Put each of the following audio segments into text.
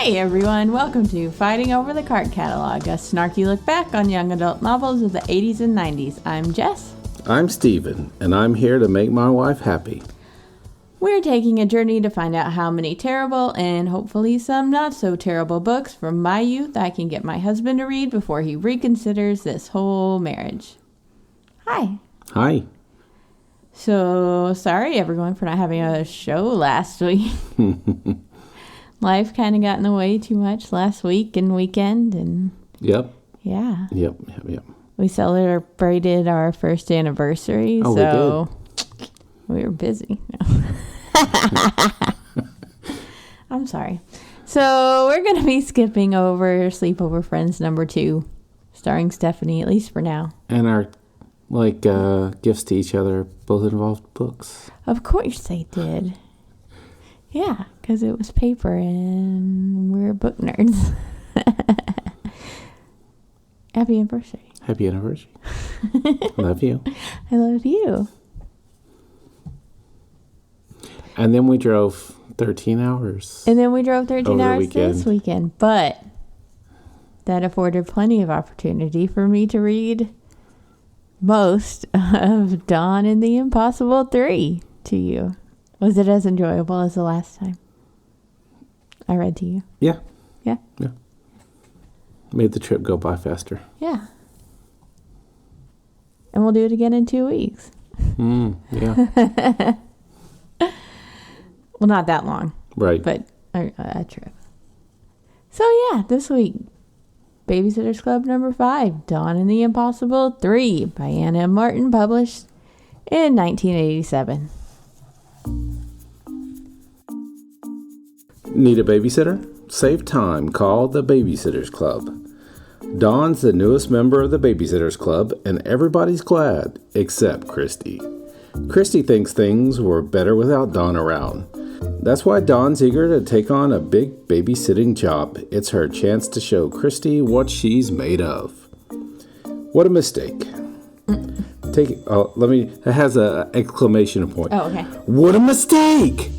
Hey everyone, welcome to Fighting Over the Cart Catalog, a snarky look back on young adult novels of the 80s and 90s. I'm Jess. I'm Steven, and I'm here to make my wife happy. We're taking a journey to find out how many terrible and hopefully some not so terrible books from my youth I can get my husband to read before he reconsiders this whole marriage. Hi. Hi. So, sorry everyone for not having a show last week. Life kind of got in the way too much last week and weekend, and Yep. yeah. Yep. We celebrated our first anniversary, Oh, so we were busy. I'm sorry. So we're going to be skipping over Sleepover Friends number 2, starring Stephanie, at least for now. And our, gifts to each other both involved books. Of course they did. Yeah, because it was paper and we're book nerds. Happy anniversary. Happy anniversary. Love you. I love you. And then we drove 13 hours. And then we drove 13 over hours this weekend. But that afforded plenty of opportunity for me to read most of Dawn and the Impossible 3 to you. Was it as enjoyable as the last time I read to you? Yeah. Yeah? Yeah. Made the trip go by faster. Yeah. And we'll do it again in 2 weeks. Yeah. Well, not that long. Right. But a trip. So, yeah, this week, Babysitter's Club number 5, Dawn and the Impossible 3 by Anna M. Martin, published in 1987. Need a babysitter? Save time. Call the Babysitters Club. Dawn's the newest member of the Babysitters Club, and everybody's glad, except Kristy. Kristy thinks things were better without Dawn around. That's why Dawn's eager to take on a big babysitting job. It's her chance to show Kristy what she's made of. What a mistake. It has an exclamation point. Oh, okay. What a mistake!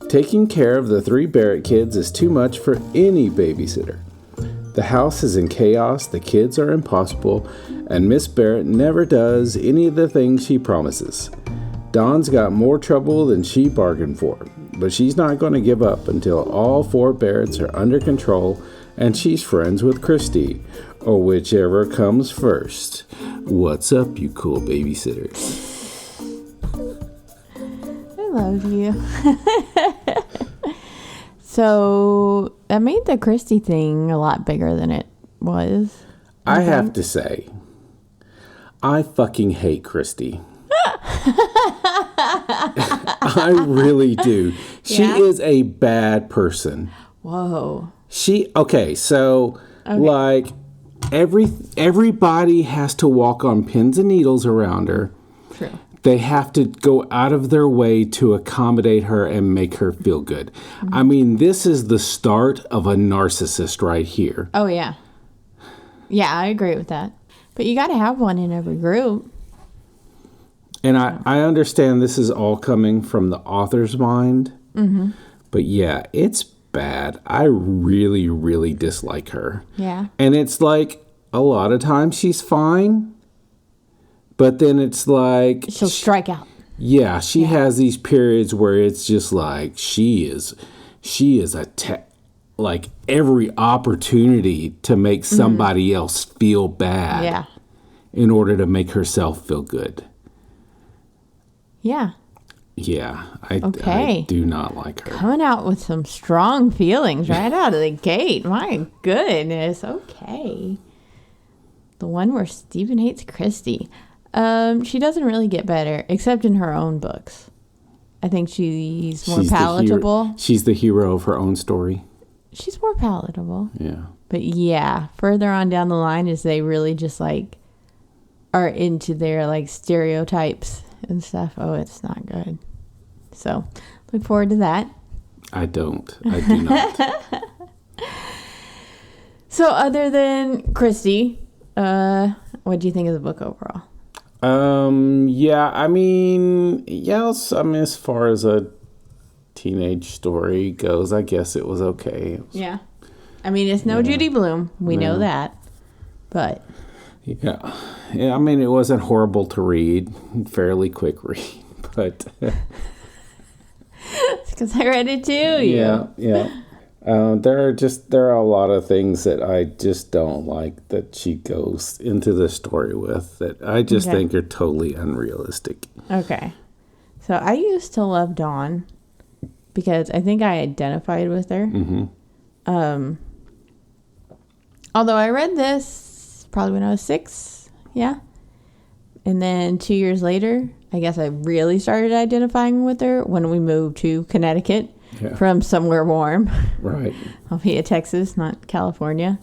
Taking care of the 3 Barrett kids is too much for any babysitter. The house is in chaos, the kids are impossible, and Miss Barrett never does any of the things she promises. Dawn's got more trouble than she bargained for, but she's not going to give up until all 4 Barretts are under control and she's friends with Kristy, or whichever comes first. What's up, you cool babysitters? I love you. So, that made the Kristy thing a lot bigger than it was. I have to say, I fucking hate Kristy. I really do. She is a bad person. Whoa. Everybody has to walk on pins and needles around her. True. They have to go out of their way to accommodate her and make her feel good. Mm-hmm. I mean, this is the start of a narcissist right here. Oh, yeah. Yeah, I agree with that. But you got to have one in every group. And I understand this is all coming from the author's mind. Mm-hmm. But yeah, it's bad. I really, really dislike her. Yeah. And it's like a lot of times she's fine. But then it's like... She'll strike out. Yeah, she has these periods where it's just like she is like every opportunity to make somebody else feel bad. Yeah. In order to make herself feel good. Yeah. Yeah, I do not like her. Coming out with some strong feelings right out of the gate. My goodness. Okay. The one where Steven hates Kristy. She doesn't really get better, except in her own books. I think she's more palatable. She's the hero of her own story. She's more palatable. Yeah. But yeah, further on down the line is they really just like are into their like stereotypes and stuff. Oh, it's not good. So look forward to that. I do not. So other than Kristy, what do you think of the book overall? As far as a teenage story goes, I guess it was okay. Yeah. I mean, it's no Judy Blume. We know that. But. Yeah. Yeah, I mean, it wasn't horrible to read. Fairly quick read. But. It's because I read it too. Yeah. There are a lot of things that I just don't like that she goes into the story with that I just think are totally unrealistic. Okay. So I used to love Dawn because I think I identified with her. Mm-hmm. Although I read this probably when I was 6. Yeah. And then 2 years later, I guess I really started identifying with her when we moved to Connecticut from somewhere warm. Right. Albeit Texas, not California.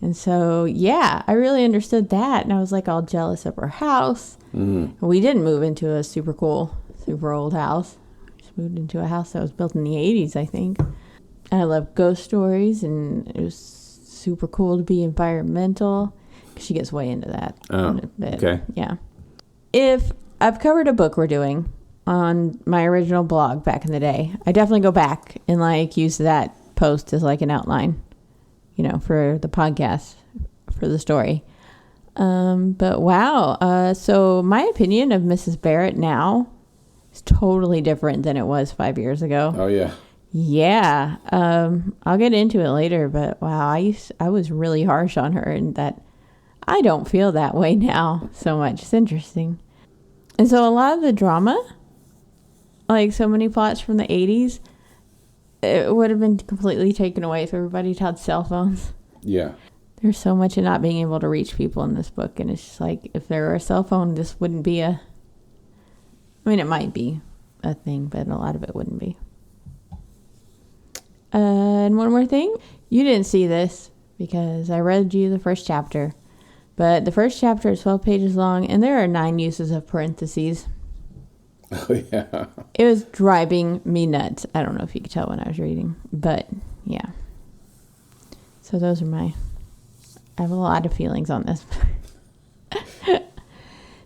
And so, yeah, I really understood that. And I was like all jealous of her house. Mm-hmm. We didn't move into a super cool, super old house. We just moved into a house that was built in the 80s, I think. And I love ghost stories, and it was super cool to be environmental. She gets way into that. Oh, okay. Yeah. If I've covered a book we're doing on my original blog back in the day, I definitely go back and like use that post as like an outline, for the podcast, for the story. But wow. So my opinion of Mrs. Barrett now is totally different than it was 5 years ago. Oh yeah. Yeah. I'll get into it later, but wow, I was really harsh on her, and that I don't feel that way now so much. It's interesting. And so a lot of the drama, like so many plots from the 80s, it would have been completely taken away if everybody had cell phones. Yeah. There's so much of not being able to reach people in this book. And it's just like, if there were a cell phone, this wouldn't be it might be a thing, but a lot of it wouldn't be. And one more thing. You didn't see this because I read you the first chapter. But the first chapter is 12 pages long, and there are 9 uses of parentheses. Oh, yeah. It was driving me nuts. I don't know if you could tell when I was reading, but yeah. So those are I have a lot of feelings on this.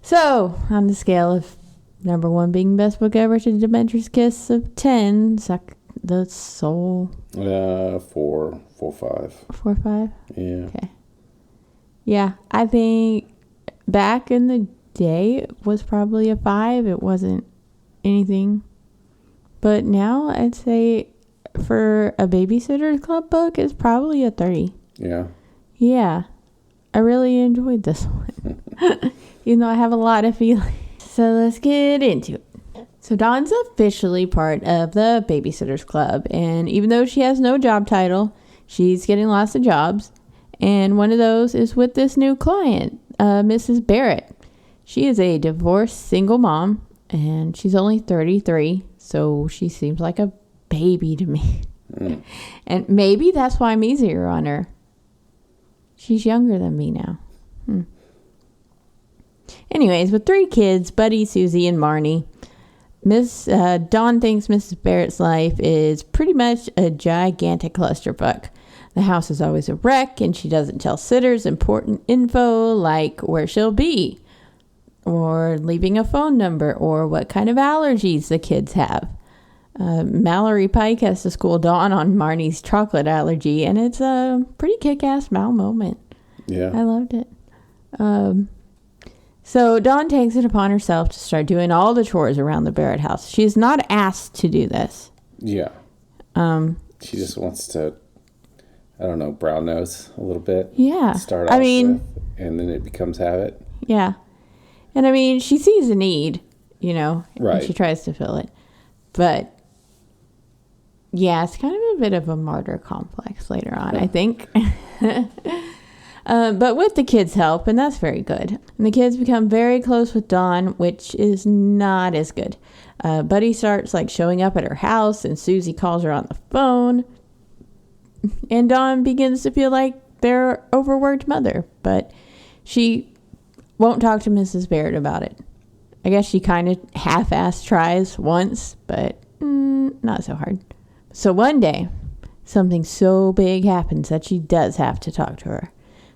So, on the scale of number 1 being best book ever to Dementor's Kiss of 10, Suck the Soul. 4, 5. 4, 5? Yeah. Okay. Yeah, I think back in the day it was probably a 5. It wasn't anything. But now I'd say for a Babysitter's Club book, it's probably a 3. Yeah. Yeah. I really enjoyed this one. Even though I have a lot of feelings. So let's get into it. So Dawn's officially part of the Babysitter's Club. And even though she has no job title, she's getting lots of jobs. And one of those is with this new client, Mrs. Barrett. She is a divorced single mom, and she's only 33, so she seems like a baby to me. Mm. And maybe that's why I'm easier on her. She's younger than me now. Anyways, with 3 kids, Buddy, Susie, and Marnie, Dawn thinks Mrs. Barrett's life is pretty much a gigantic clusterfuck. The house is always a wreck, and she doesn't tell sitters important info like where she'll be, or leaving a phone number, or what kind of allergies the kids have. Mallory Pike has to school Dawn on Marnie's chocolate allergy, and it's a pretty kick-ass Mal moment. Yeah. I loved it. So Dawn takes it upon herself to start doing all the chores around the Barrett house. She's not asked to do this. Yeah. She just wants to, I don't know, brown nose a little bit. Yeah. Start off with, and then it becomes habit. Yeah. And I mean, she sees a need, right. And she tries to fill it. But yeah, it's kind of a bit of a martyr complex later on, I think. But with the kids' help, and that's very good. And the kids become very close with Dawn, which is not as good. Buddy starts showing up at her house, and Susie calls her on the phone. And Dawn begins to feel like their overworked mother, but she won't talk to Mrs. Barrett about it. I guess she kind of half-assed tries once, but not so hard. So one day, something so big happens that she does have to talk to her.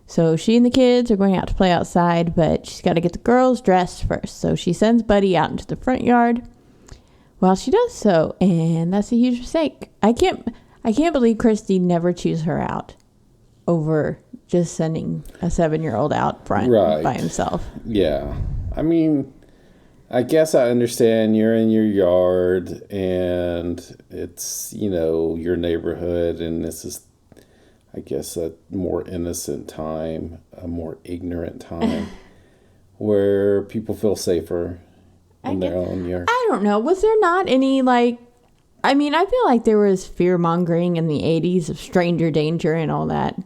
So she and the kids are going out to play outside, but she's got to get the girls dressed first. So she sends Buddy out into the front yard Well, she does so, and that's a huge mistake. I can't believe Kristy never chews her out over just sending a 7-year-old out front by himself. Yeah. I mean, I guess I understand you're in your yard and it's, your neighborhood, and this is, I guess, a more innocent time, a more ignorant time where people feel safer in their own yard. I don't know. Was there not any, I feel like there was fear-mongering in the 80s of stranger danger and all that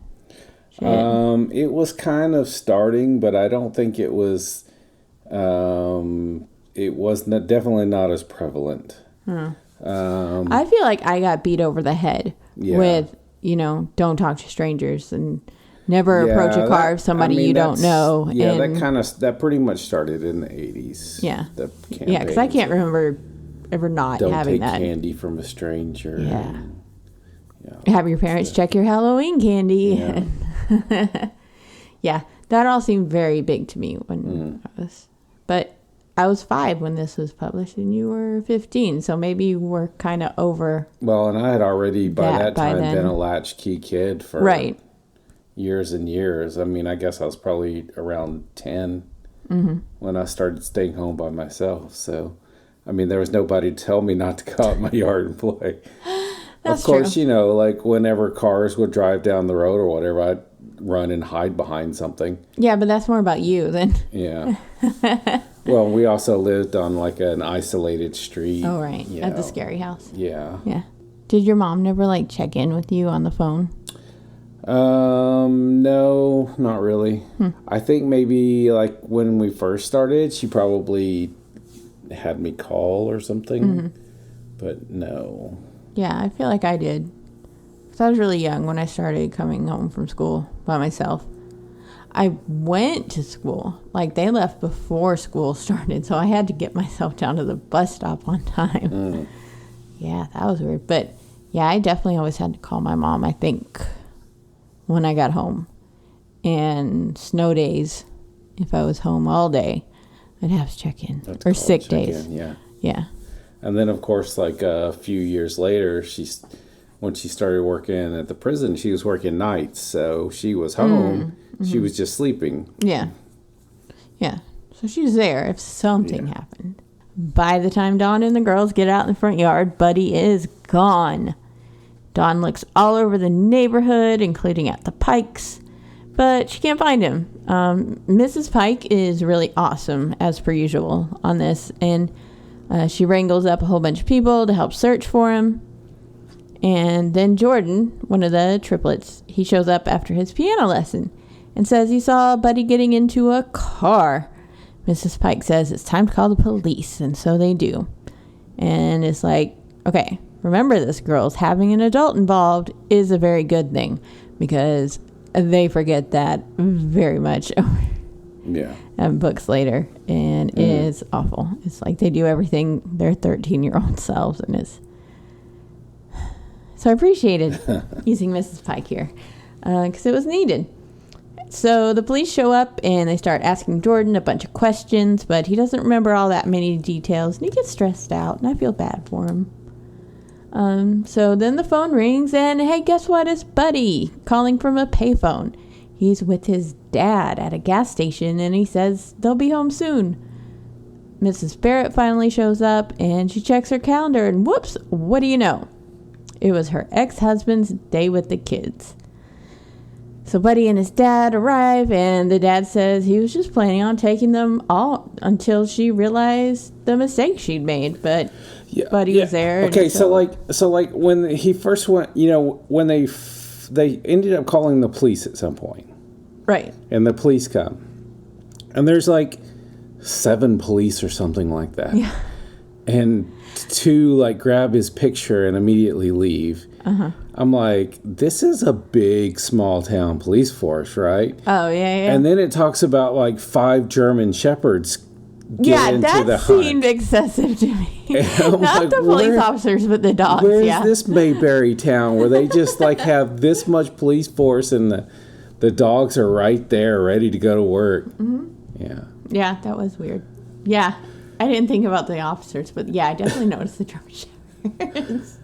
shit. It was kind of starting, but I don't think it was, definitely not as prevalent. I feel like I got beat over the head with, don't talk to strangers and never approach a car of somebody you don't know. Yeah, and that pretty much started in the 80s. Yeah. Yeah, because I can't remember ever not having that. Don't take candy from a stranger. Yeah. Have your parents check your Halloween candy. Yeah. Yeah, that all seemed very big to me when I was 5 when this was published, and you were 15, so maybe you were kind of over. Well, and I had already by that time been a latchkey kid for years and years. I mean, I guess I was probably around 10 when I started staying home by myself. So, I mean, there was nobody to tell me not to go out in my yard and play. That's of course, true. Whenever cars would drive down the road or whatever, I'd run and hide behind something. Yeah, but that's more about you than... Yeah. Well, we also lived on an isolated street. Oh, right. At the scary house. Yeah. Yeah. Did your mom never check in with you on the phone? No, not really. I think maybe when we first started, she probably had me call or something. But no. Yeah, I feel like I did. Because I was really young when I started coming home from school by myself. I went to school. They left before school started, so I had to get myself down to the bus stop on time. Yeah, that was weird. But, yeah, I definitely always had to call my mom, I think, when I got home. And snow days, if I was home all day, I'd have to check in. Or sick days. Yeah. Yeah. And then, of course, a few years later, when she started working at the prison, she was working nights. So she was home. She was just sleeping. Yeah. Yeah. So she was there if something happened. By the time Dawn and the girls get out in the front yard, Buddy is gone. Dawn looks all over the neighborhood, including at the Pikes, but she can't find him. Mrs. Pike is really awesome, as per usual, on this, and she wrangles up a whole bunch of people to help search for him. And then Jordan, one of the triplets, he shows up after his piano lesson and says he saw Buddy getting into a car. Mrs. Pike says it's time to call the police, and so they do. And it's okay, remember this, girls, having an adult involved is a very good thing, because they forget that very much books later, and it is awful. It's they do everything their 13-year-old selves, and it's... So I appreciated using Mrs. Pike here, because it was needed. So the police show up, and they start asking Jordan a bunch of questions, but he doesn't remember all that many details, and he gets stressed out, and I feel bad for him. So then the phone rings, and hey, guess what? It's Buddy calling from a payphone. He's with his dad at a gas station, and he says they'll be home soon. Mrs. Barrett finally shows up, and she checks her calendar, and whoops, what do you know? It was her ex-husband's day with the kids. So Buddy and his dad arrive, and the dad says he was just planning on taking them all until she realized the mistake she'd made, but Buddy was there. Okay, so when he first went, when they ended up calling the police at some point. Right. And the police come. And there's 7 police or something like that. Yeah. And 2 grab his picture and immediately leave. I'm this is a big small town police force, right? Oh, yeah. And then it talks about 5 German shepherds get into the that seemed excessive to me. Not the police officers, but the dogs. Where's this Mayberry town where they just have this much police force and the dogs are right there ready to go to work? Yeah, that was weird. Yeah. I didn't think about the officers, but yeah, I definitely noticed the German Shepherds.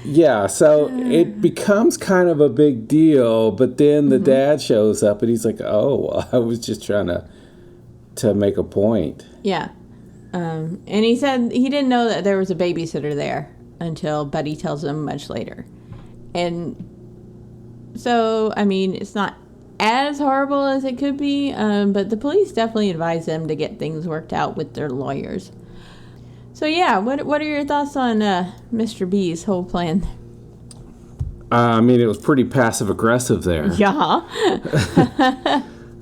Yeah, so it becomes kind of a big deal, but then the dad shows up and he's like, "Oh, I was just trying to make a point." Yeah. And he said he didn't know that there was a babysitter there until Buddy tells him much later. And so, I mean, it's not as horrible as it could be, but the police definitely advise them to get things worked out with their lawyers. So, yeah, what are your thoughts on Mr. B's whole plan? I mean, it was pretty passive-aggressive there. Yeah.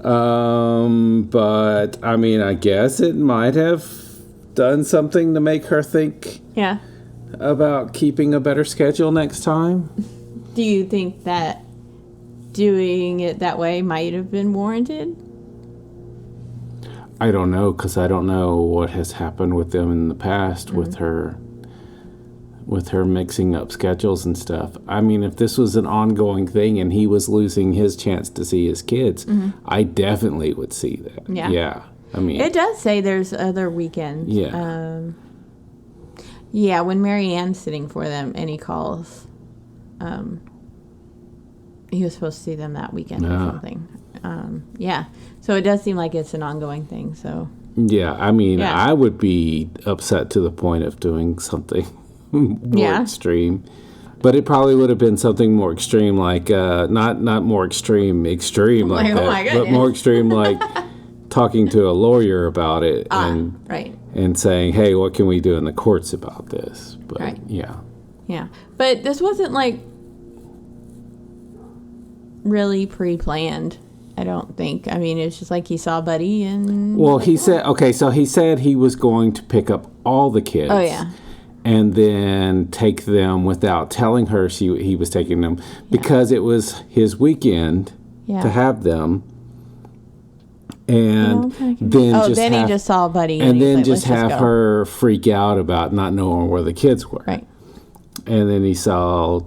But, I mean, I guess it might have done something to make her think about keeping a better schedule next time. Do you think that doing it that way might have been warranted? I don't know, because I don't know what has happened with them in the past with her mixing up schedules and stuff. I mean, if this was an ongoing thing and he was losing his chance to see his kids, I definitely would see that. Yeah. I mean, it does say there's other weekends. Yeah. Yeah, when Mary Ann's sitting for them and he calls, he was supposed to see them that weekend or something. Yeah. So it does seem like it's an ongoing thing. So. Yeah, I mean, I would be upset to the point of doing something more extreme. But it probably would have been something more extreme, like not more extreme like that, oh my but more extreme like talking to a lawyer about it and saying, "Hey, what can we do in the courts about this?" But yeah, but this wasn't like really pre-planned. I don't think. I mean, it's just like he saw Buddy and... Well, he said he was going to pick up all the kids. Oh, yeah. And then take them without telling her he was taking them because it was his weekend to have them. And then he just saw Buddy. And then like, just have her freak out about not knowing where the kids were. Right. And then he saw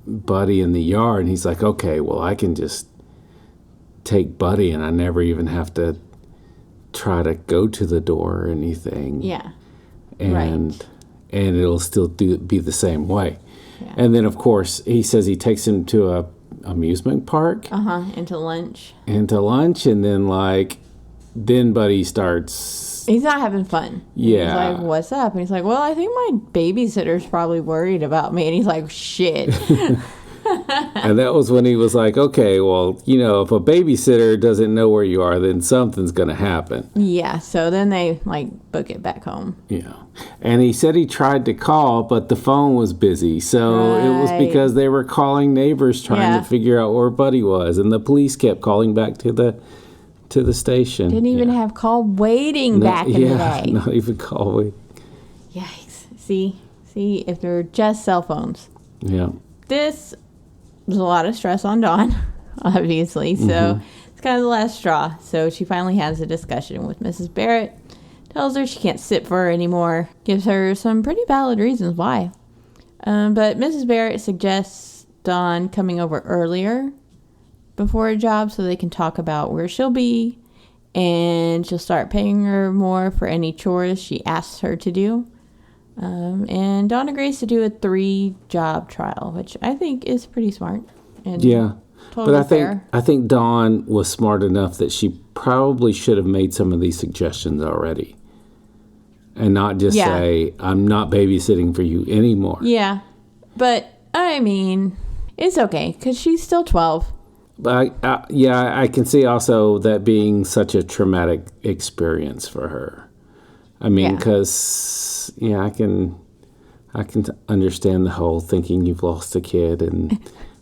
Buddy in the yard and he's like, okay, well, I can just take Buddy and I never even have to try to go to the door or anything. Yeah. And it'll still be the same way. Yeah. And then, of course, he says he takes him to a amusement park. Into lunch. And then Buddy starts... He's not having fun. Yeah. He's like, what's up? And he's like, well, I think my babysitter's probably worried about me. And he's like, shit. And that was when he was like, okay, well, if a babysitter doesn't know where you are, then something's going to happen. Yeah, so then they, book it back home. Yeah. And he said he tried to call, but the phone was busy. So it was because they were calling neighbors trying to figure out where Buddy was. And the police kept calling back to the station. Didn't even have call waiting back in the day. Not even call waiting. Yikes. See, if they're just cell phones. Yeah. This was a lot of stress on Dawn, obviously. So it's kind of the last straw. So she finally has a discussion with Mrs. Barrett, tells her she can't sit for her anymore, gives her some pretty valid reasons why. But Mrs. Barrett suggests Dawn coming over earlier before a job so they can talk about where she'll be, and she'll start paying her more for any chores she asks her to do. And Dawn agrees to do a 3-job trial, which I think is pretty smart. And totally fair. I think Dawn was smart enough that she probably should have made some of these suggestions already. And not just say, I'm not babysitting for you anymore. Yeah. But, I mean, it's okay, because she's still 12. But, I can see also that being such a traumatic experience for her. I mean, because, I can understand the whole thinking you've lost a kid and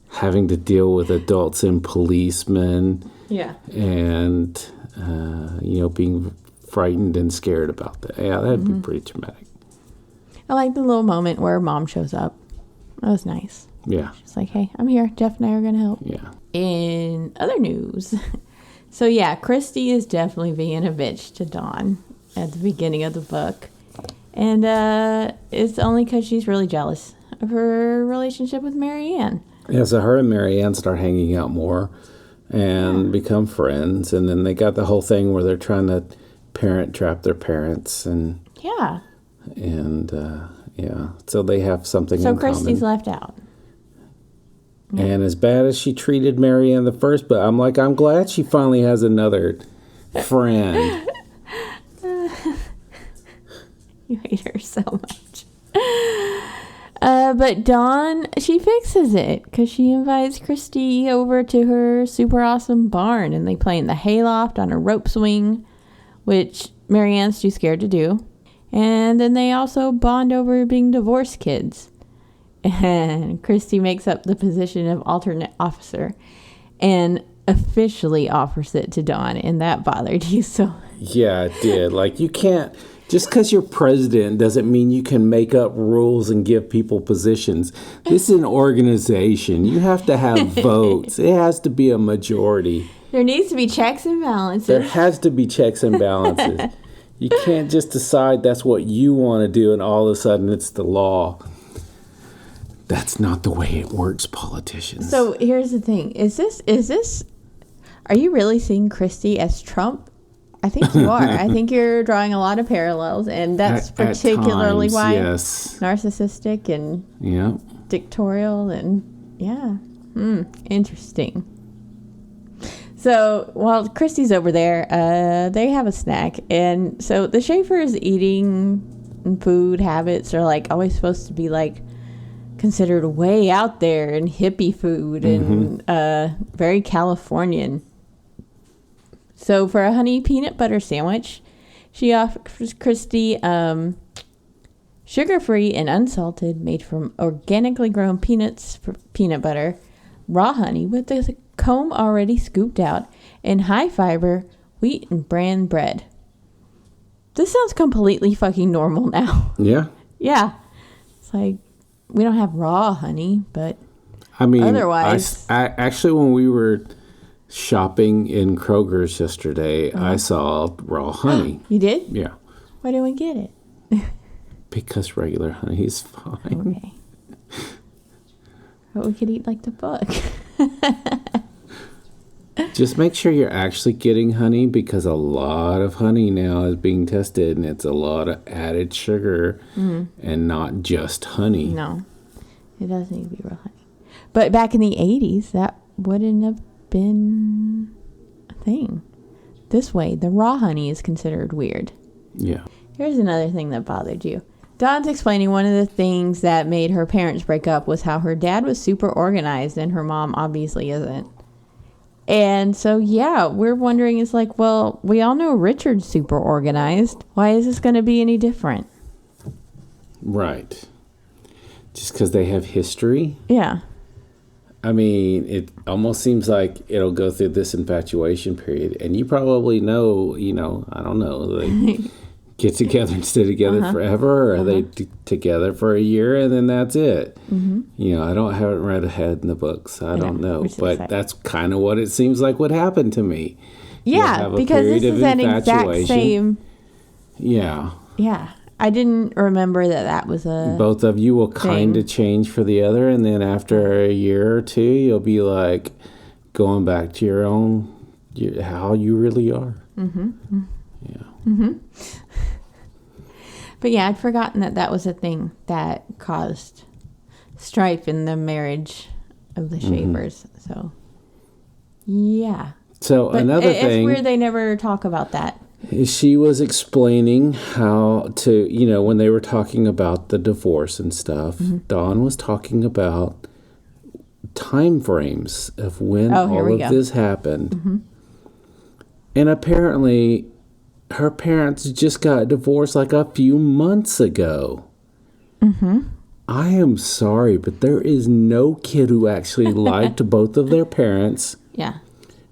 having to deal with adults and policemen. Yeah. And, being frightened and scared about that. Yeah, that'd be pretty traumatic. I like the little moment where Mom shows up. That was nice. Yeah. She's like, hey, I'm here. Jeff and I are going to help. Yeah. In other news, so Kristy is definitely being a bitch to Dawn at the beginning of the book. And it's only because she's really jealous of her relationship with Mary Ann. Yeah, so her and Mary Ann start hanging out more and become friends. And then they got the whole thing where they're trying to parent trap their parents and Yeah. so they have something So in Kristy's common. left out. And as bad as she treated Marianne the first, but I'm glad she finally has another friend. You hate her so much. But Dawn, she fixes it because she invites Kristy over to her super awesome barn, and they play in the hayloft on a rope swing, which Marianne's too scared to do. And then they also bond over being divorced kids. And Kristy makes up the position of alternate officer and officially offers it to Dawn, and that bothered you so. Yeah, it did. Like, you can't, just because you're president doesn't mean you can make up rules and give people positions. This is an organization. You have to have votes. It has to be a majority. There needs to be checks and balances. There has to be checks and balances. You can't just decide that's what you want to do and all of a sudden it's the law. That's not the way it works, politicians. So here's the thing. Is this, are you really seeing Kristy as Trump? I think you are. I think you're drawing a lot of parallels, and that's particularly times, why yes. narcissistic and dictatorial and interesting. So while Kristy's over there, they have a snack, and so the Schaefer's eating food habits are like always supposed to be like considered way out there and hippie food and very Californian. So for a honey peanut butter sandwich, she offers Kristy sugar-free and unsalted, made from organically grown peanuts for peanut butter, raw honey with the comb already scooped out, and high-fiber wheat and bran bread. This sounds completely fucking normal now. Yeah. Yeah. It's like, we don't have raw honey, but I mean, otherwise. I actually, when we were shopping in Kroger's yesterday, I saw raw honey. You did? Yeah. Why didn't we get it? Because regular honey is fine. Okay. But we could eat like the book. Just make sure you're actually getting honey, because a lot of honey now is being tested and it's a lot of added sugar and not just honey. No, it does need to be real honey. But back in the 80s, that wouldn't have been a thing. This way, the raw honey is considered weird. Yeah. Here's another thing that bothered you. Dawn's explaining one of the things that made her parents break up was how her dad was super organized and her mom obviously isn't. And so, yeah, we're wondering, it's like, well, we all know Richard's super organized. Why is this going to be any different? Right. Just because they have history? Yeah. I mean, it almost seems like it'll go through this infatuation period. And you probably know, I don't know, they get together and stay together forever, or are they together for a year and then that's it? I haven't read ahead in the books. I don't know. But that's kind of what it seems like would happen to me. Yeah, because this is an exact same. Yeah. Yeah. I didn't remember that was a both of you will kind of change for the other, and then after a year or two, you'll be like going back to your own, how you really are. Yeah. But yeah, I'd forgotten that was a thing that caused strife in the marriage of the Schaefers. So, yeah. So but another thing. It's weird they never talk about that. She was explaining how to, when they were talking about the divorce and stuff, Dawn was talking about time frames of when all of this happened. And apparently her parents just got divorced like a few months ago. I am sorry, but there is no kid who actually liked both of their parents. Yeah.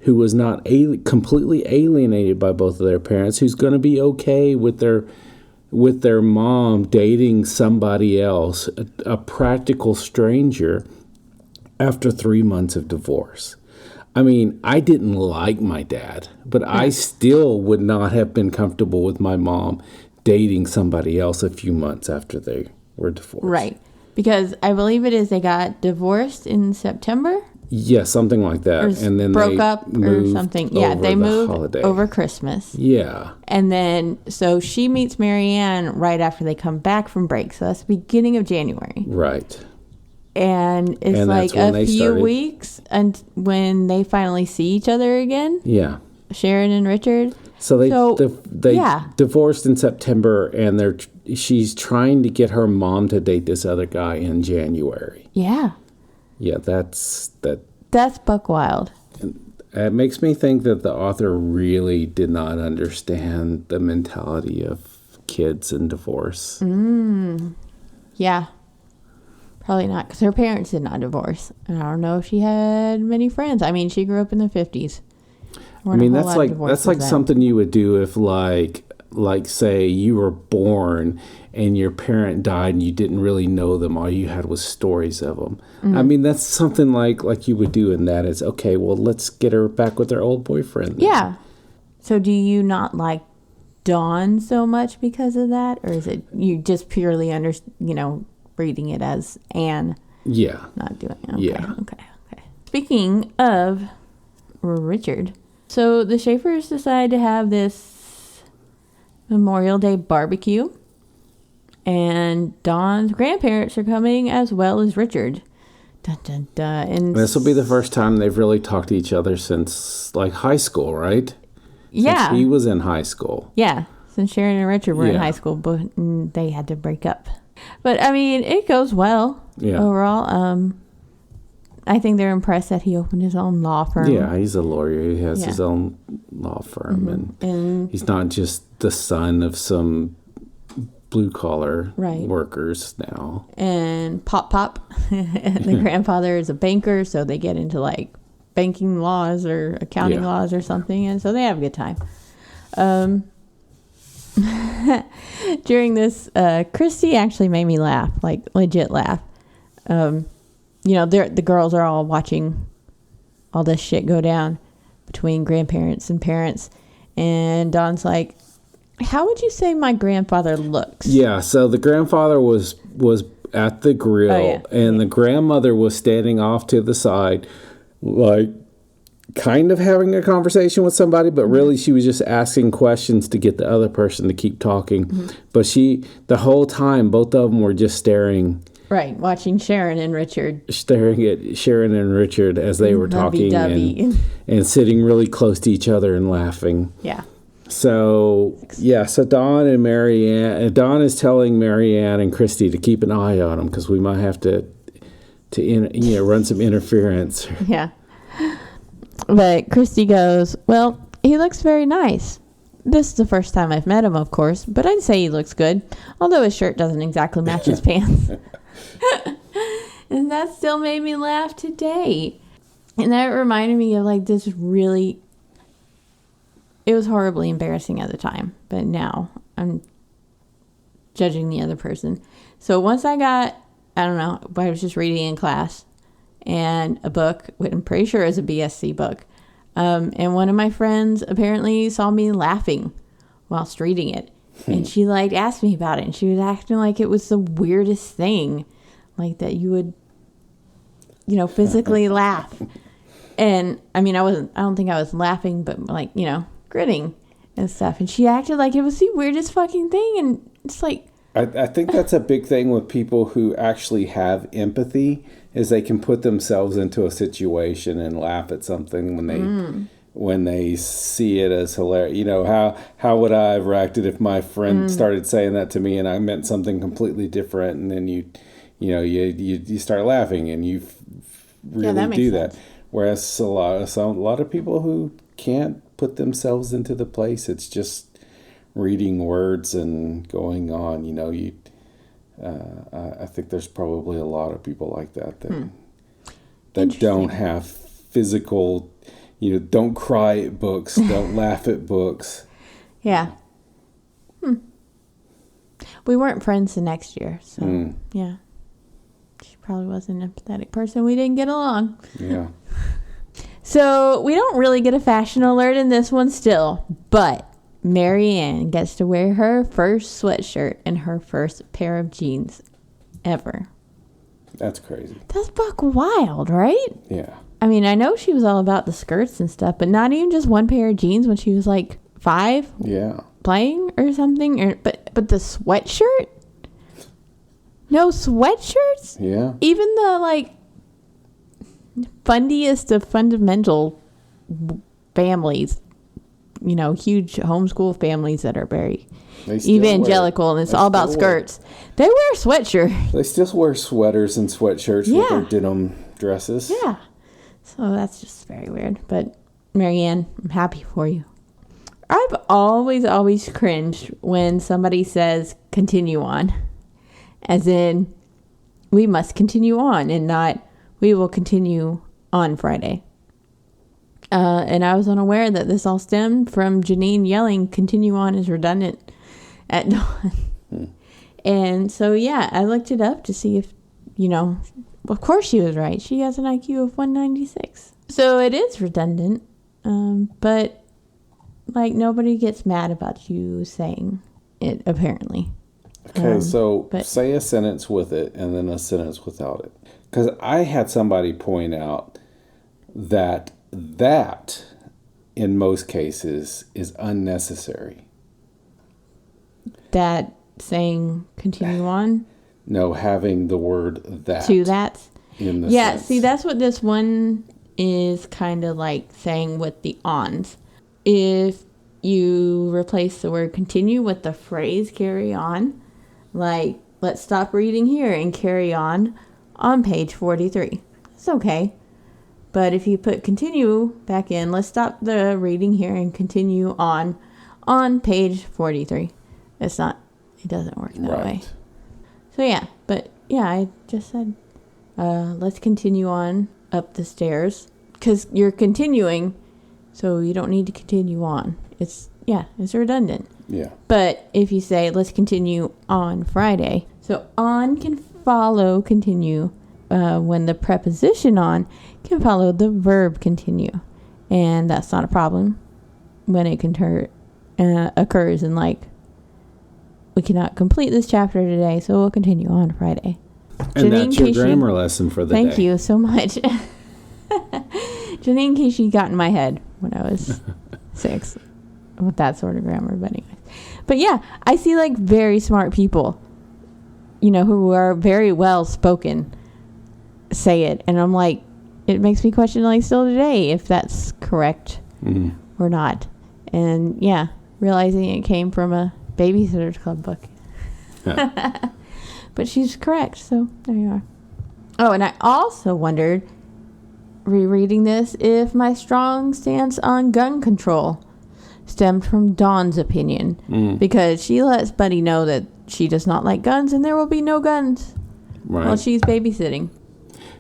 Who was not completely alienated by both of their parents, who's going to be okay with their mom dating somebody else, a practical stranger, after 3 months of divorce. I mean, I didn't like my dad, but I still would not have been comfortable with my mom dating somebody else a few months after they were divorced. Right. Because I believe they got divorced in September. Yeah, something like that. And then broke they up or moved something. Yeah, they moved holiday. over Christmas. Yeah. And then, so she meets Marianne right after they come back from break. So that's the beginning of January. Right. And it's And like that's when a they few started. weeks and when they finally see each other again. Yeah. Sharon and Richard. So they yeah. divorced in September, and she's trying to get her mom to date this other guy in January. Yeah. Yeah, that's buck wild. It makes me think that the author really did not understand the mentality of kids and divorce. Yeah. Probably not, because her parents did not divorce. And I don't know if she had many friends. I mean, she grew up in the 50s. I mean, that's like something you would do if like say you were born and your parent died and you didn't really know them. All you had was stories of them. Mm-hmm. I mean, that's something like you would do in that. It's okay. Well, let's get her back with her old boyfriend. Then. Yeah. So do you not like Dawn so much because of that, or is it you just purely reading it as Anne? Yeah. Not doing it. Okay, yeah. Okay. Speaking of Richard. So the Schaefers decide to have this Memorial Day barbecue, and Dawn's grandparents are coming as well as Richard. Dun, dun, dun. And this will be the first time they've really talked to each other since like high school, right? Yeah. Since he was in high school. Yeah. Since Sharon and Richard were in high school, but they had to break up. But I mean, it goes well overall. I think they're impressed that he opened his own law firm. Yeah, he's a lawyer. He has his own law firm. And he's not just the son of some blue-collar workers now. And Pop, the grandfather is a banker, so they get into, like, banking laws or accounting laws or something, and so they have a good time. During this, Kristy actually made me laugh, like, legit laugh. The girls are all watching all this shit go down between grandparents and parents. And Dawn's like, how would you say my grandfather looks? Yeah, so the grandfather was at the grill, and the grandmother was standing off to the side, like, kind of having a conversation with somebody, but really she was just asking questions to get the other person to keep talking. But the whole time, both of them were just staring. Right, watching Sharon and Richard. Staring at Sharon and Richard as they were talking and sitting really close to each other and laughing. Yeah. So Dawn and Marianne, Dawn is telling Marianne and Kristy to keep an eye on them because we might have to run some interference. Yeah. But Kristy goes, well, he looks very nice. This is the first time I've met him, of course, but I'd say he looks good, although his shirt doesn't exactly match his pants. And that still made me laugh today. And that reminded me of like this really, it was horribly embarrassing at the time, but now I'm judging the other person. So once I was just reading in class and a book, which I'm pretty sure is a BSC book. And one of my friends apparently saw me laughing whilst reading it. And she like asked me about it, and she was acting like it was the weirdest thing, like that you would, physically laugh. And I mean, I don't think I was laughing, but like, grinning and stuff. And she acted like it was the weirdest fucking thing. And it's like, I think that's a big thing with people who actually have empathy is they can put themselves into a situation and laugh at something when they see it as hilarious. How would I have reacted if my friend started saying that to me and I meant something completely different, and then you start laughing and you really do that. Whereas a lot of people who can't put themselves into the place, it's just reading words and going on. I think there's probably a lot of people like that don't have physical, don't cry at books, don't laugh at books. Yeah. We weren't friends the next year, so yeah. She probably was an empathetic person. We didn't get along. Yeah. So we don't really get a fashion alert in this one still, but Marianne gets to wear her first sweatshirt and her first pair of jeans ever. That's crazy. That's buck wild, right? Yeah. I mean, I know she was all about the skirts and stuff, but not even just one pair of jeans when she was like 5. Yeah. Playing or something. But the sweatshirt? No sweatshirts? Yeah. Even the like fundiest of fundamental families, you know, huge homeschool families that are very evangelical and it's all about skirts. They wear sweatshirts. They still wear sweaters and sweatshirts with their denim dresses. Yeah. So that's just very weird. But Marianne, I'm happy for you. I've always cringed when somebody says continue on. As in, we must continue on and not we will continue on Friday. And I was unaware that this all stemmed from Janine yelling continue on is redundant at dawn. And so, yeah, I looked it up to see if, you know, of course she was right. She has an IQ of 196. So it is redundant. But, like, nobody gets mad about you saying it, apparently. Okay, so say a sentence with it and then a sentence without it. Because I had somebody point out that in most cases is unnecessary. That saying continue on? No, having the word that. To that? In the sentence. See, that's what this one is kind of like saying with the ons. If you replace the word continue with the phrase carry on, like let's stop reading here and carry on page 43. It's okay. But if you put continue back in, let's stop the reading here and continue on page 43. It doesn't work that way. So yeah, but yeah, I just said, let's continue on up the stairs because you're continuing, so you don't need to continue on. It's redundant. Yeah. But if you say, let's continue on Friday, so on can follow continue when the preposition on can follow the verb continue. And that's not a problem when it occurs in like, we cannot complete this chapter today, so we'll continue on Friday. And Janine, that's your grammar lesson for the day. Thank you so much. Janine Kishi got in my head when I was 6 with that sort of grammar. But anyways. But yeah, I see like very smart people, you know, who are very well spoken say it. And I'm like, it makes me question like still today if that's correct or not. And yeah, realizing it came from a Babysitter's Club book. But she's correct, so there you are. Oh, and I also wondered, rereading this, if my strong stance on gun control stemmed from Dawn's opinion. Because she lets Buddy know that she does not like guns and there will be no guns while she's babysitting.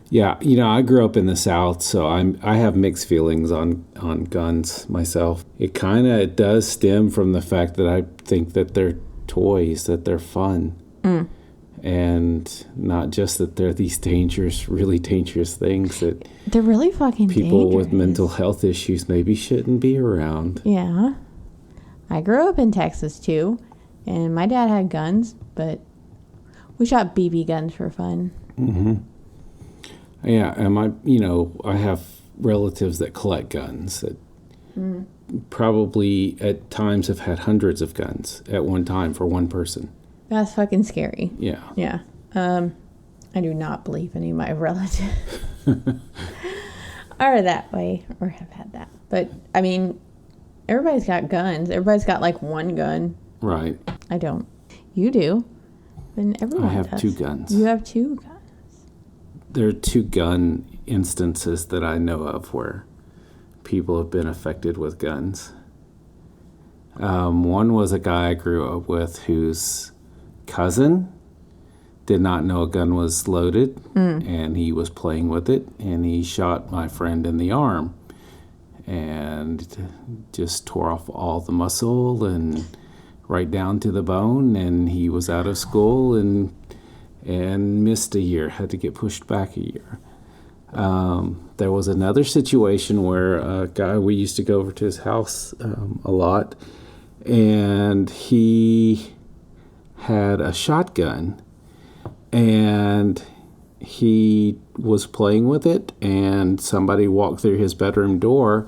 Yeah, you know, I grew up in the South, so I have mixed feelings on guns myself. It kind of does stem from the fact that I think that they're toys, that they're fun. And not just that they're these dangerous, really dangerous things that they're really fucking people dangerous. With mental health issues maybe shouldn't be around. Yeah. I grew up in Texas too, and my dad had guns, but we shot BB guns for fun. Yeah, and I have relatives that collect guns that probably at times have had hundreds of guns at one time for one person. That's fucking scary. Yeah. Yeah. I do not believe any of my relatives are that way or have had that. But, I mean, everybody's got guns. Everybody's got, like, one gun. Right. I don't. You do. And everyone I have does. 2 guns. You have 2 guns. There are 2 gun instances that I know of where people have been affected with guns. One was a guy I grew up with whose cousin did not know a gun was loaded, and he was playing with it, and he shot my friend in the arm and just tore off all the muscle and right down to the bone, and he was out of school and missed a year, had to get pushed back a year. There was another situation where a guy, we used to go over to his house a lot, and he had a shotgun, and he was playing with it, and somebody walked through his bedroom door,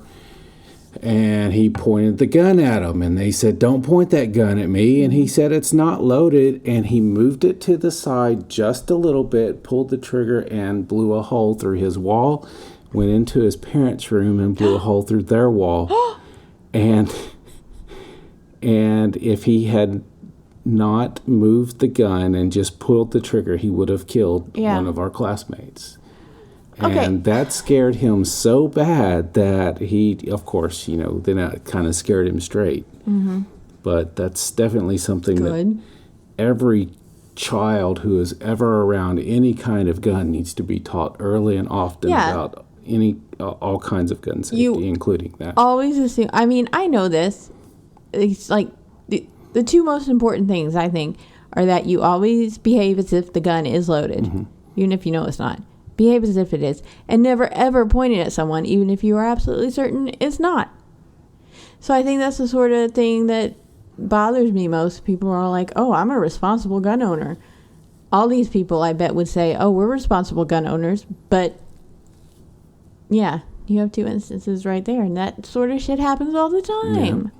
and he pointed the gun at him, and they said, "Don't point that gun at me." And he said, "It's not loaded." And he moved it to the side just a little bit, pulled the trigger, and blew a hole through his wall, went into his parents' room and blew a hole through their wall. And if he had not moved the gun and just pulled the trigger, he would have killed one of our classmates. And that scared him so bad that he, of course, then that kind of scared him straight. Mm-hmm. But that's definitely something that every child who is ever around any kind of gun needs to be taught early and often about all kinds of gun safety, including that. Always assume. I mean, I know this. It's like the two most important things, I think, are that you always behave as if the gun is loaded, even if you know it's not. Behave as if it is, and never ever point it at someone, even if you are absolutely certain it's not. So I think that's the sort of thing that bothers me most. People are like, "Oh, I'm a responsible gun owner." All these people, I bet, would say, "Oh, we're responsible gun owners," but yeah, you have two instances right there, and that sort of shit happens all the time. Yeah.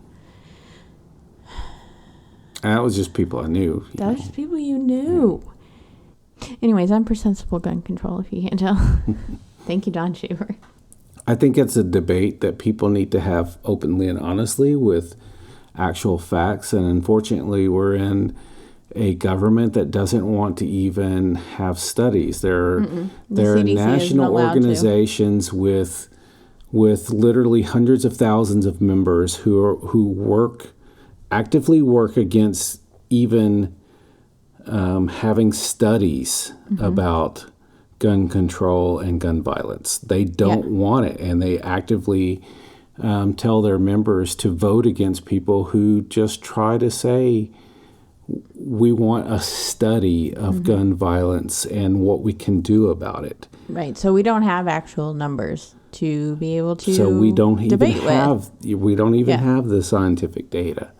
That was just people I knew. That was just people you knew. Yeah. Anyways, I'm for sensible gun control, if you can't tell. Thank you, Don Shaver. I think it's a debate that people need to have openly and honestly with actual facts. And unfortunately, we're in a government that doesn't want to even have studies. There are national organizations with literally hundreds of thousands of members who actively work against even having studies about gun control and gun violence. They don't want it, and they actively tell their members to vote against people who just try to say, we want a study of gun violence and what we can do about it. Right, so we don't have actual numbers to be able to so we don't even debate have with. We don't even have the scientific data.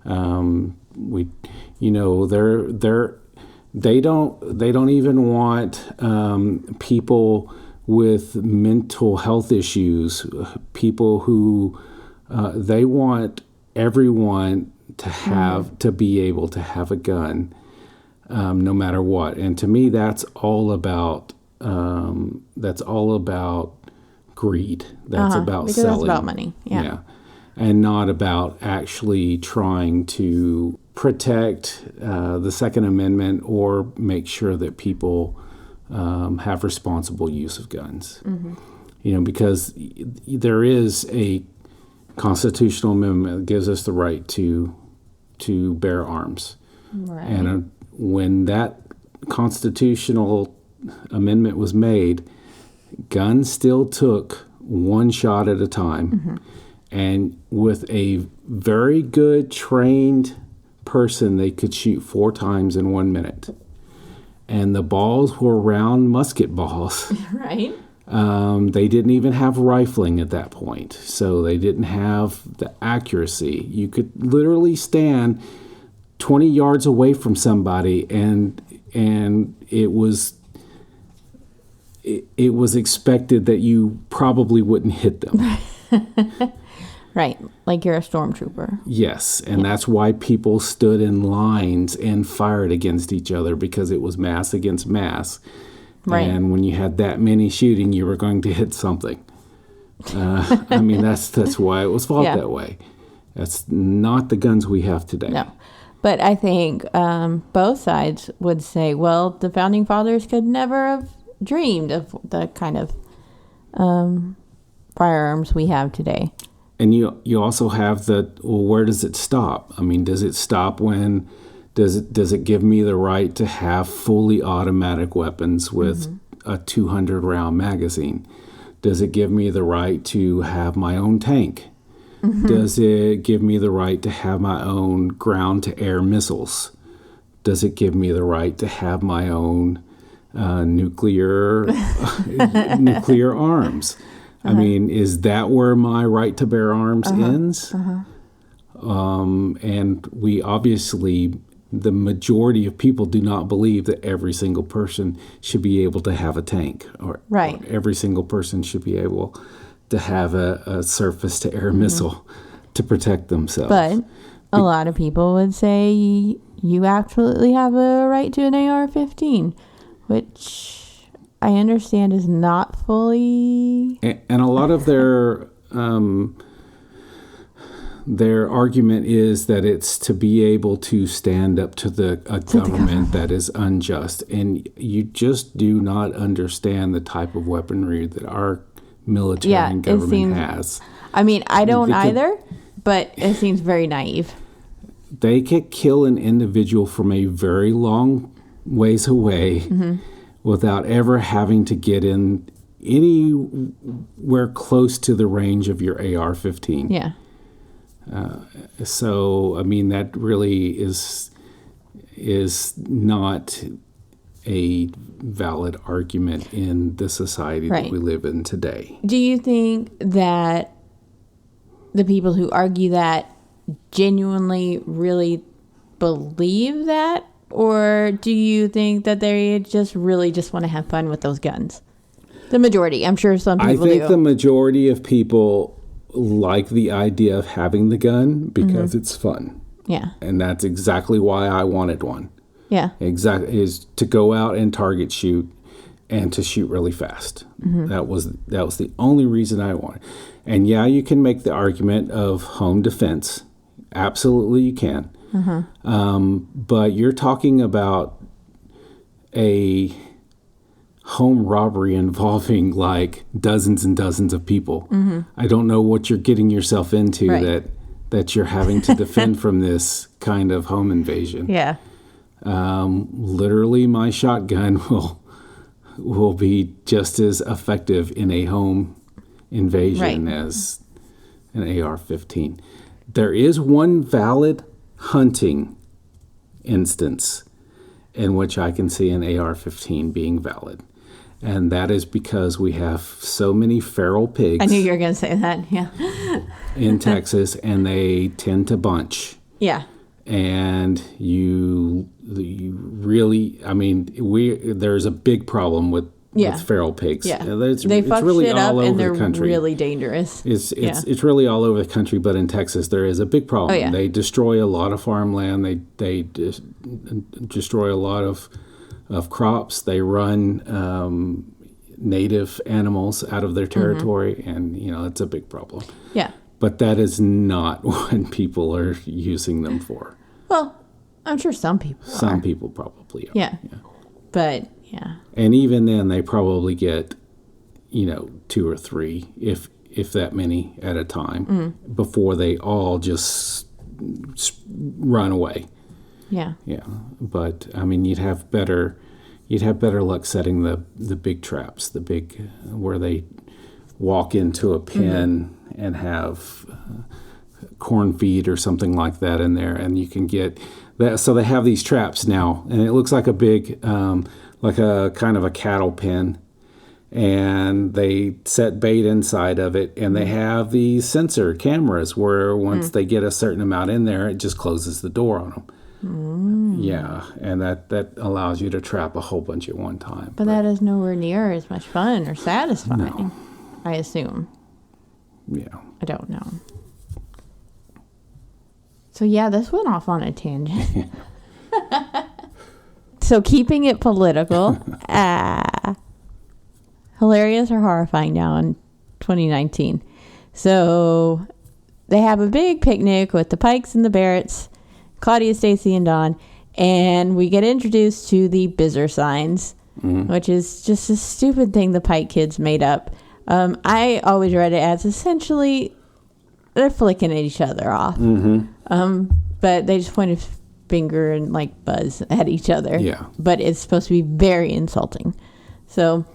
They don't even want people with mental health issues, people who they want everyone to be able to have a gun, no matter what. And to me, that's all about greed. That's about because selling. That's about money. Yeah. And not about actually trying to protect the Second Amendment or make sure that people have responsible use of guns. Because there is a constitutional amendment that gives us the right to bear arms. Right. And when that constitutional amendment was made, guns still took one shot at a time. And with a very good trained person, they could shoot 4 times in 1 minute. And the balls were round musket balls. Right. They didn't even have rifling at that point. So they didn't have the accuracy. You could literally stand 20 yards away from somebody and it was expected that you probably wouldn't hit them. Right, like you're a stormtrooper. Yes, and that's why people stood in lines and fired against each other, because it was mass against mass. Right. And when you had that many shooting, you were going to hit something. That's why it was fought that way. That's not the guns we have today. No, but I think both sides would say, well, the Founding Fathers could never have dreamed of the kind of firearms we have today. And you also have where does it stop? I mean, does it stop when, does it give me the right to have fully automatic weapons with a 200 round magazine? Does it give me the right to have my own tank? Does it give me the right to have my own ground to air missiles? Does it give me the right to have my own nuclear arms? I mean, is that where my right to bear arms ends? And we obviously the majority of people do not believe that every single person should be able to have a tank, or every single person should be able to have a surface-to-air missile to protect themselves. But a lot of people would say you absolutely have a right to an AR-15, which I understand is not fully... And a lot of their argument is that it's to be able to stand up to a government that is unjust. And you just do not understand the type of weaponry that our military and government has. I mean, I don't either, but it seems very naive. They could kill an individual from a very long ways away without ever having to get in anywhere close to the range of your AR-15. Yeah. So, I mean, that really is not a valid argument in the society that we live in today. Do you think that the people who argue that genuinely really believe that? Or do you think that they just really just want to have fun with those guns? The majority. I'm sure some people do. I think the majority of people like the idea of having the gun because it's fun. Yeah. And that's exactly why I wanted one. Yeah. Exactly, is to go out and target shoot and to shoot really fast. That was the only reason I wanted. And yeah, you can make the argument of home defense. Absolutely you can. But you're talking about a home robbery involving like dozens and dozens of people. I don't know what you're getting yourself into that you're having to defend from this kind of home invasion. Yeah. Literally, my shotgun will be just as effective in a home invasion as an AR-15. There is one valid hunting instance in which I can see an AR-15 being valid. And that is because we have so many feral pigs. I knew you were going to say that, yeah. in Texas, and they tend to bunch. Yeah. And you really, I mean, there's a big problem with feral pigs. Yeah. They fuck really shit up and they're really dangerous. It's really all over the country, but in Texas there is a big problem. Oh, yeah. They destroy a lot of farmland. They destroy a lot of crops. They run native animals out of their territory, and it's a big problem. Yeah. But that is not what people are using them for. Well, I'm sure some people Some people probably are. Yeah. But, yeah. And even then, they probably get, 2 or 3, if that many at a time, before they all just run away. Yeah. Yeah. But, I mean, you'd have better luck setting the big traps, where they walk into a pen and have corn feed or something like that in there, and you can get that. So they have these traps now, and it looks like a big, like a kind of a cattle pen, and they set bait inside of it, and they have these sensor cameras where once they get a certain amount in there, it just closes the door on them. Yeah, and that allows you to trap a whole bunch at one time. But that is nowhere near as much fun or satisfying, No. I assume. Yeah. I don't know. So yeah, this went off on a tangent. So keeping it political, hilarious or horrifying now in 2019. So they have a big picnic with the Pikes and the Barretts, Claudia, Stacy, and Dawn, and we get introduced to the Bizzer signs, which is just a stupid thing the Pike kids made up. I always read it as essentially they're flicking at each other off. But they just point a finger and like buzz at each other. Yeah. But it's supposed to be very insulting. So.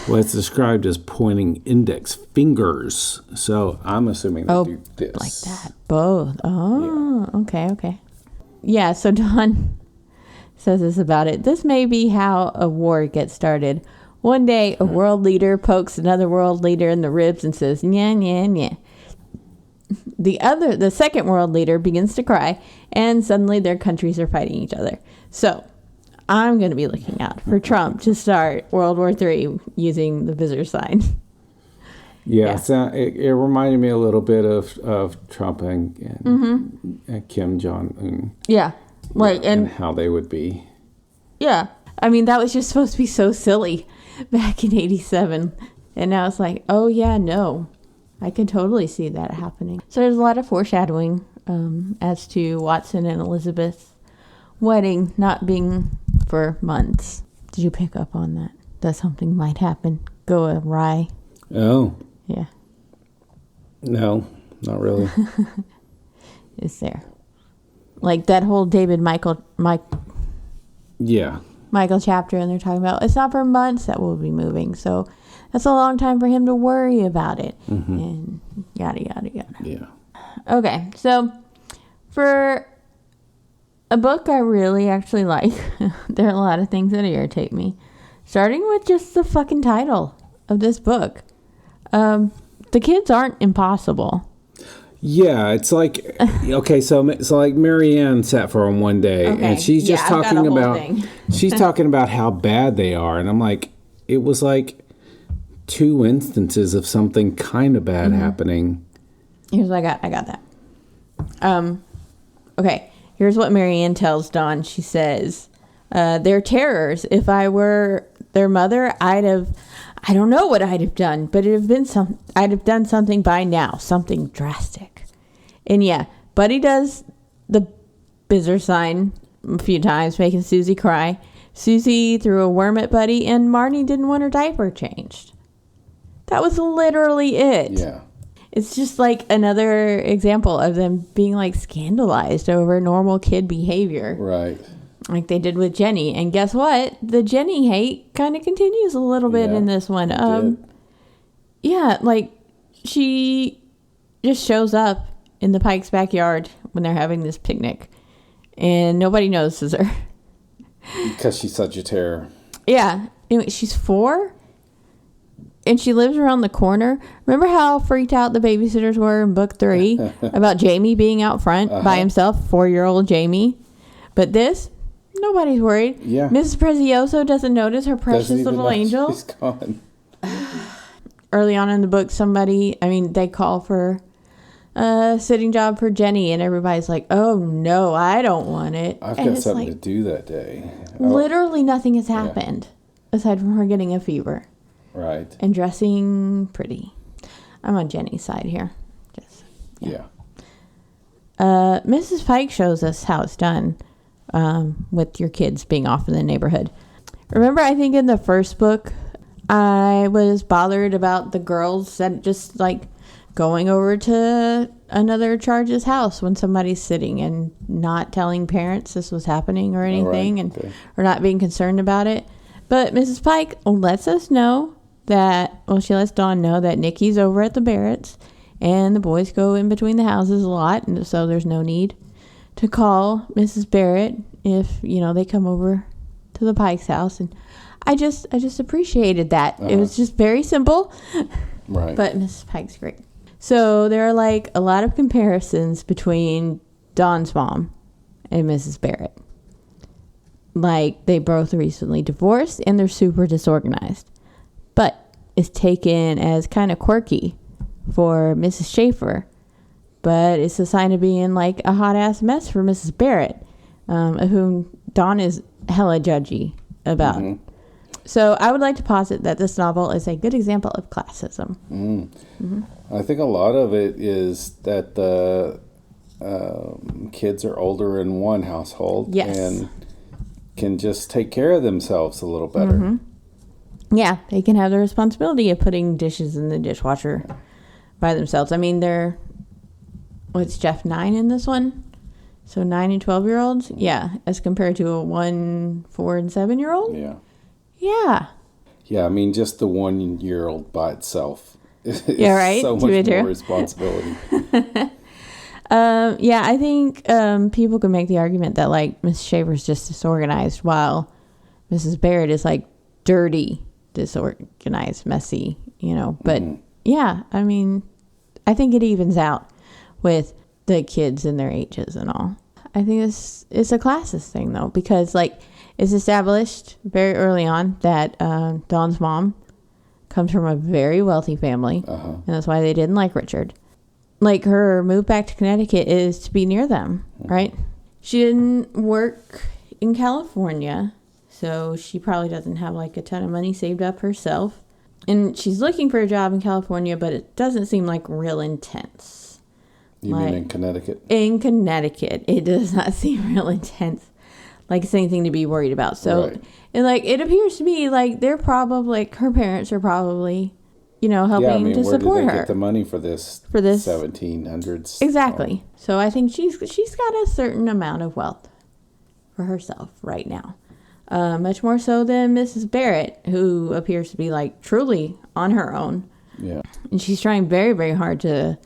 Well, it's described as pointing index fingers. So I'm assuming they do this. Like that. Both. Oh, yeah. Okay. Yeah, so Dawn says this about it. This may be how a war gets started. One day, a world leader pokes another world leader in the ribs and says, "Nya, nya, nya." The second world leader begins to cry, and suddenly their countries are fighting each other. So I'm going to be looking out for Trump to start World War III using the Bizzer sign. Yeah. So it reminded me a little bit of Trump and Kim Jong-un. Yeah. And how they would be. Yeah. I mean, that was just supposed to be so silly back in 87. And now it's like, oh, yeah, no. I could totally see that happening. So there's a lot of foreshadowing as to Watson and Elizabeth's wedding not being for months. Did you pick up on that? That something might happen, go awry? Oh. Yeah. No, not really. It's there. Like that whole Michael chapter, and they're talking about it's not for months that we'll be moving. So that's a long time for him to worry about it. And yada, yada, yada. Yeah. Okay, so for a book I really actually like, there are a lot of things that irritate me. Starting with just the fucking title of this book. The kids aren't impossible. Yeah, it's like, okay, so like Marianne sat for him one day, and she's just talking about, she's talking about how bad they are, and I'm like, it was like 2 instances of something kind of bad happening. Here's what I got that. Okay, here's what Marianne tells Dawn. She says, they're terrors. If I were their mother, I don't know what I'd have done, but I'd have done something by now, something drastic. And yeah, Buddy does the Bizzer sign a few times, making Susie cry. Susie threw a worm at Buddy, and Marnie didn't want her diaper changed. That was literally it. Yeah. It's just like another example of them being like scandalized over normal kid behavior. Right. Like they did with Jenny. And guess what? The Jenny hate kind of continues a little bit in this one. Yeah, like she just shows up in the Pikes' backyard when they're having this picnic, and nobody notices her. Because she's such a terror. Yeah. Anyway, she's 4, and she lives around the corner. Remember how freaked out the babysitters were in book 3 about Jamie being out front by himself, 4-year-old Jamie? But this, nobody's worried. Yeah. Mrs. Prezioso doesn't notice her precious little angel. She's gone. Early on in the book, they call for a sitting job for Jenny, and everybody's like, oh no, I don't want it. I've got something to do that day. Literally nothing has happened aside from her getting a fever. Right. And dressing pretty. I'm on Jenny's side here. Mrs. Pike shows us how it's done with your kids being off in the neighborhood. Remember, I think in the first book, I was bothered about the girls that just like going over to another charge's house when somebody's sitting and not telling parents this was happening or anything, or not being concerned about it. But Mrs. Pike lets us know that, she lets Dawn know that Nikki's over at the Barretts, and the boys go in between the houses a lot, and so there's no need to call Mrs. Barrett if, they come over to the Pike's house. And I just appreciated that. It was just very simple. Right. But Mrs. Pike's great. So there are like a lot of comparisons between Dawn's mom and Mrs. Barrett. Like they both recently divorced and they're super disorganized. But it's taken as kind of quirky for Mrs. Schaefer. But it's a sign of being like a hot ass mess for Mrs. Barrett, of whom Dawn is hella judgy about. Mm-hmm. So I would like to posit that this novel is a good example of classism. I think a lot of it is that the kids are older in one household and can just take care of themselves a little better. Yeah, they can have the responsibility of putting dishes in the dishwasher by themselves. I mean, what's Jeff, 9 in this one? So 9 and 12-year-olds? Yeah, as compared to a 1, 4, and 7-year-old? Yeah. Yeah, I mean, just the 1-year-old by itself is so much more responsibility. I think people could make the argument that, like, Miss Shaver's just disorganized while Mrs. Barrett is, like, dirty, disorganized, messy, But, yeah, I mean, I think it evens out with the kids and their ages and all. I think it's a classist thing, though, because, like, it's established very early on that Dawn's mom comes from a very wealthy family, and that's why they didn't like Richard. Like, her move back to Connecticut is to be near them, right? She didn't work in California, so she probably doesn't have, like, a ton of money saved up herself. And she's looking for a job in California, but it doesn't seem, like, real intense. You mean in Connecticut? In Connecticut. It does not seem real intense. Like, it's anything to be worried about. So, right. And, like, it appears to be, like, they're probably, like, her parents are probably, you know, helping to support her. Where did they get the money for this? 1700s. Exactly. So, I think she's got a certain amount of wealth for herself right now. Much more so than Mrs. Barrett, who appears to be, like, truly on her own. Yeah. And she's trying very, very hard to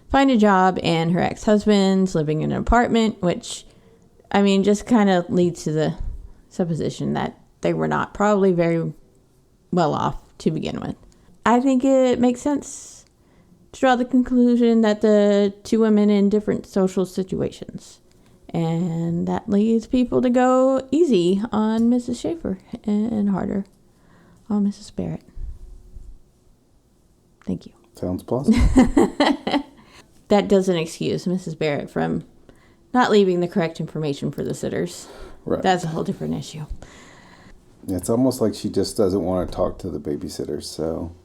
find a job, and her ex-husband's living in an apartment, which, I mean, just kind of leads to the supposition that they were not probably very well off to begin with. I think it makes sense to draw the conclusion that the two women in different social situations, and that leads people to go easy on Mrs. Schaefer and harder on Mrs. Barrett. Thank you. Sounds plausible. That doesn't excuse Mrs. Barrett from not leaving the correct information for the sitters. Right. That's a whole different issue. It's almost like she just doesn't want to talk to the babysitters, so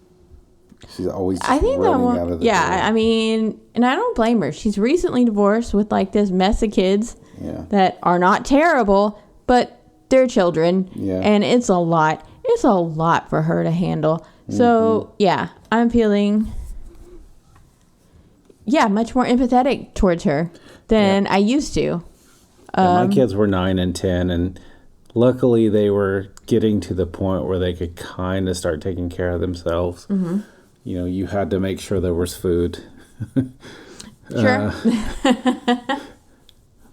she's always just running out of the door. I mean, and I don't blame her. She's recently divorced with, like, this mess of kids that are not terrible, but they're children, and it's a lot. It's a lot for her to handle. So, I'm feeling... much more empathetic towards her than I used to. My kids were 9 and 10, and luckily they were getting to the point where they could kind of start taking care of themselves. Mm-hmm. You know, you had to make sure there was food. Sure.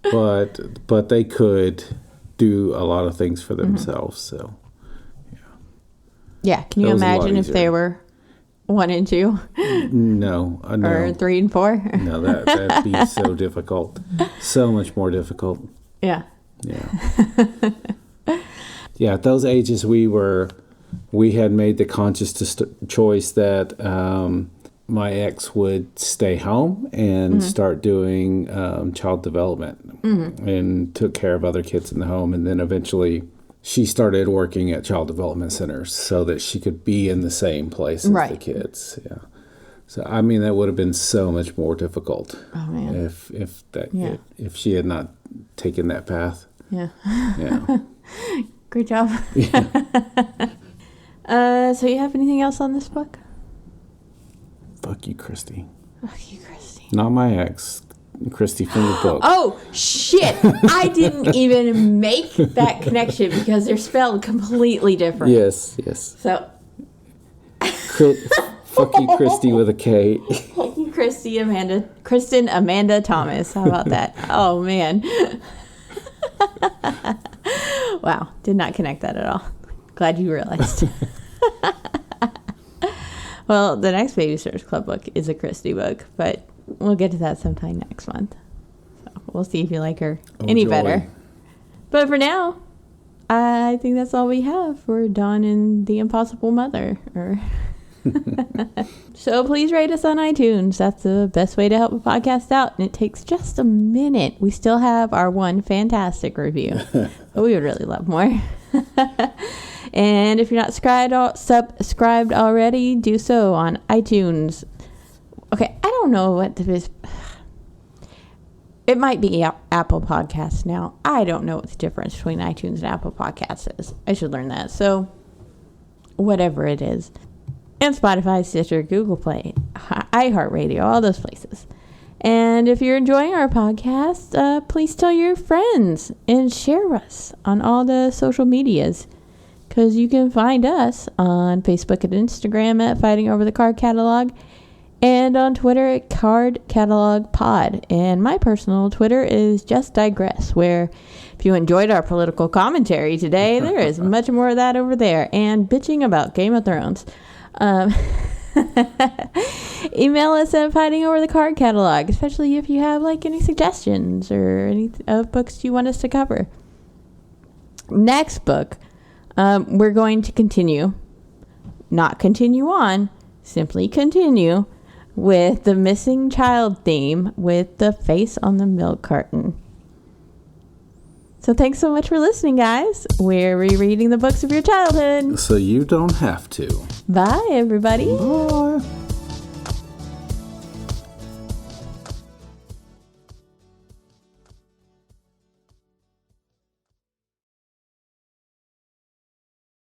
But they could do a lot of things for themselves. So, can you imagine if they were 1 and 2? No. Or 3 and 4? No, that'd be so difficult. So much more difficult. Yeah. Yeah, at those ages we had made the conscious choice that my ex would stay home and start doing child development and took care of other kids in the home. And then eventually she started working at child development centers so that she could be in the same place as the kids. Yeah. So, I mean, that would have been so much more difficult if she had not taken that path. Yeah. Yeah. Great job. Yeah. So you have anything else on this book? Fuck you, Kristy. Fuck you, Kristy. Not my ex. Kristy from the book. Oh, shit. I didn't even make that connection because they're spelled completely different. Yes. So. Fuck you, Kristy with a K. Fuck you, Kristen Amanda Thomas. How about that? Oh, man. Wow. Did not connect that at all. Glad you realized. Well, the next Babysitters Club book is a Kristy book, but we'll get to that sometime next month. So we'll see if you like her any better. But for now, I think that's all we have for Dawn and the Impossible Mother. So please rate us on iTunes. That's the best way to help a podcast out, and it takes just a minute. We still have our one fantastic review, but we would really love more. And if you're not subscribed already, do so on iTunes. Okay, I don't know what this is. It might be Apple Podcasts now. I don't know what the difference between iTunes and Apple Podcasts is. I should learn that. So, whatever it is. And Spotify, Stitcher, Google Play, iHeartRadio, all those places. And if you're enjoying our podcast, please tell your friends and share us on all the social medias. Because you can find us on Facebook and Instagram at Fighting Over the Card Catalog, and on Twitter at Card Catalog Pod. And my personal Twitter is Just Digress, where if you enjoyed our political commentary today, there is much more of that over there, and bitching about Game of Thrones. Email us at Fighting Over the Card Catalog, especially if you have like any suggestions or any books you want us to cover. Next book, we're going to continue, not continue on, simply continue with the missing child theme with the face on the milk carton. So thanks so much for listening, guys. We're rereading the books of your childhood. So you don't have to. Bye, everybody. Bye.